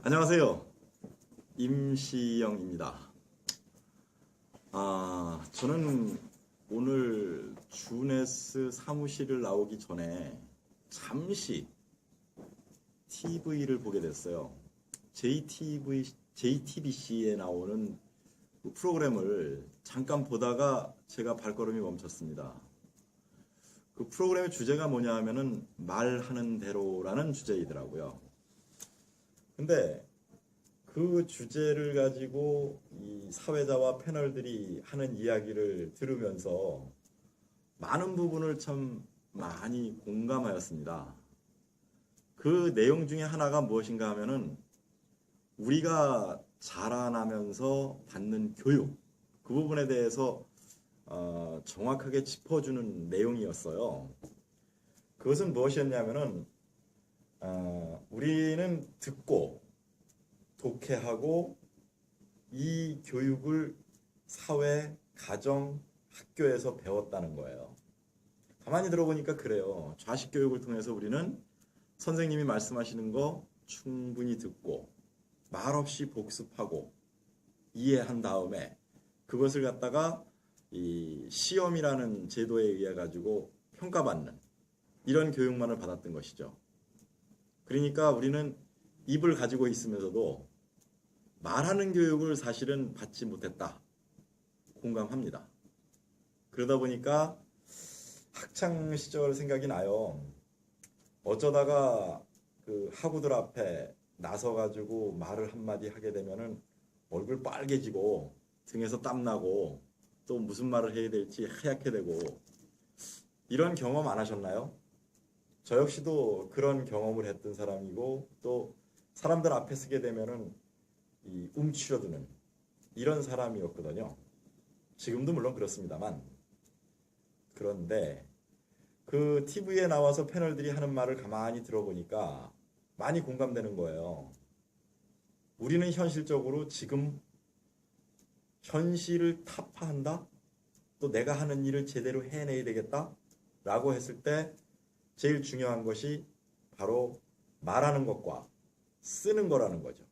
안녕하세요. 임시영입니다. 저는 오늘 주네스 사무실을 나오기 전에 잠시 TV를 보게 됐어요. JTBC에 나오는 그 프로그램을 잠깐 보다가 제가 발걸음이 멈췄습니다. 그 프로그램의 주제가 뭐냐 하면은 말하는 대로라는 주제이더라고요. 근데 그 주제를 가지고 이 사회자와 패널들이 하는 이야기를 들으면서 많은 부분을 참 많이 공감하였습니다. 그 내용 중에 하나가 무엇인가 하면은 우리가 자라나면서 받는 교육, 그 부분에 대해서 정확하게 짚어주는 내용이었어요. 그것은 무엇이었냐면은 우리는 듣고 독해하고 이 교육을 사회, 가정, 학교에서 배웠다는 거예요. 가만히 들어보니까 그래요. 좌식 교육을 통해서 우리는 선생님이 말씀하시는 거 충분히 듣고 말없이 복습하고 이해한 다음에 그것을 갖다가 이 시험이라는 제도에 의해 가지고 평가받는 이런 교육만을 받았던 것이죠. 그러니까 우리는 입을 가지고 있으면서도 말하는 교육을 사실은 받지 못했다. 공감합니다. 그러다 보니까 학창 시절 생각이 나요. 어쩌다가 그 학우들 앞에 나서가지고 말을 한마디 하게 되면은 얼굴 빨개지고 등에서 땀나고 또 무슨 말을 해야 될지 하얗게 되고 이런 경험 안 하셨나요? 저 역시도 그런 경험을 했던 사람이고 또 사람들 앞에 서게 되면은 이 움츠러드는 이런 사람이었거든요. 지금도 물론 그렇습니다만. 그런데 그 TV에 나와서 패널들이 하는 말을 가만히 들어보니까 많이 공감되는 거예요. 우리는 현실적으로 지금 현실을 타파한다? 또 내가 하는 일을 제대로 해내야 되겠다? 라고 했을 때 제일 중요한 것이 바로 말하는 것과 쓰는 거라는 거죠.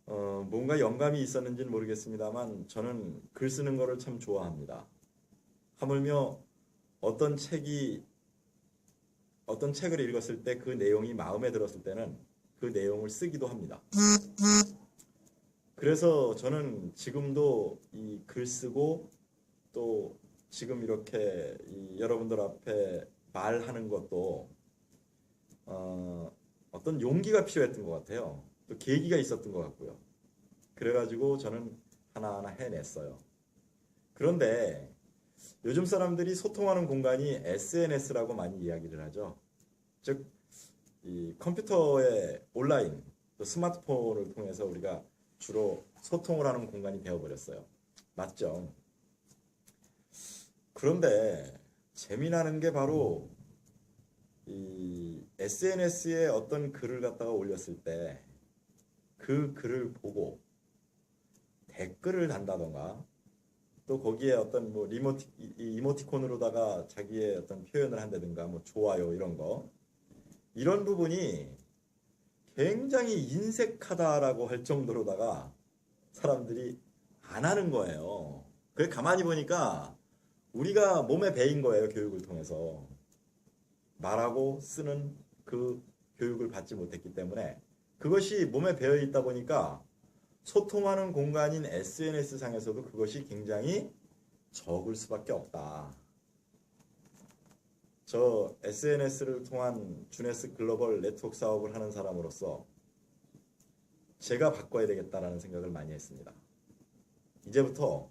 뭔가 영감이 있었는지는 모르겠습니다만 저는 글 쓰는 거를 참 좋아합니다. 하물며 어떤 책을 읽었을 때 그 내용이 마음에 들었을 때는 그 내용을 쓰기도 합니다. 그래서 저는 지금도 이 글 쓰고 또 지금 이렇게 여러분들 앞에 말하는 것도 어떤 용기가 필요했던 것 같아요. 또 계기가 있었던 것 같고요. 그래가지고 저는 하나하나 해냈어요. 그런데 요즘 사람들이 소통하는 공간이 SNS라고 많이 이야기를 하죠. 즉, 이 컴퓨터의 온라인, 또 스마트폰을 통해서 우리가 주로 소통을 하는 공간이 되어버렸어요. 맞죠? 그런데 재미나는 게 바로 이 SNS에 어떤 글을 갖다가 올렸을 때 그 글을 보고 댓글을 단다던가 또 거기에 어떤 뭐 이모티콘으로다가 자기의 어떤 표현을 한다든가 뭐 좋아요 이런 거 이런 부분이 굉장히 인색하다라고 할 정도로다가 사람들이 안 하는 거예요. 그래 가만히 보니까 우리가 몸에 배인 거예요. 교육을 통해서 말하고 쓰는 그 교육을 받지 못했기 때문에 그것이 몸에 배어 있다 보니까 소통하는 공간인 SNS 상에서도 그것이 굉장히 적을 수밖에 없다. 저 SNS를 통한 주네스 글로벌 네트워크 사업을 하는 사람으로서 제가 바꿔야 되겠다라는 생각을 많이 했습니다. 이제부터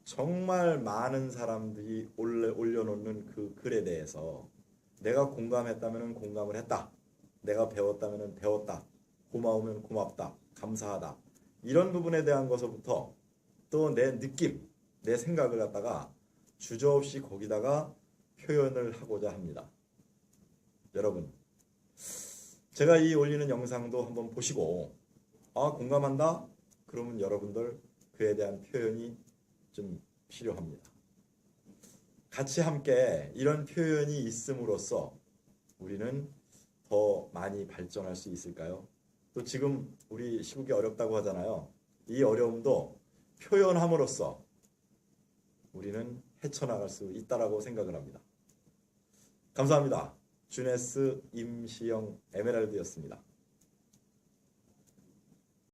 정말 많은 사람들이 올려놓는 그 글에 대해서 내가 공감했다면 공감을 했다. 내가 배웠다면 배웠다. 고마우면 고맙다. 감사하다. 이런 부분에 대한 것부터 또 내 느낌, 내 생각을 갖다가 주저없이 거기다가 표현을 하고자 합니다. 여러분, 제가 이 올리는 영상도 한번 보시고 공감한다? 그러면 여러분들 그에 대한 표현이 좀 필요합니다. 같이 함께 이런 표현이 있음으로써 우리는 더 많이 발전할 수 있을까요? 또 지금 우리 시국이 어렵다고 하잖아요. 이 어려움도 표현함으로써 우리는 헤쳐나갈 수 있다라고 생각을 합니다. 감사합니다. 주네스 임시영 에메랄드였습니다.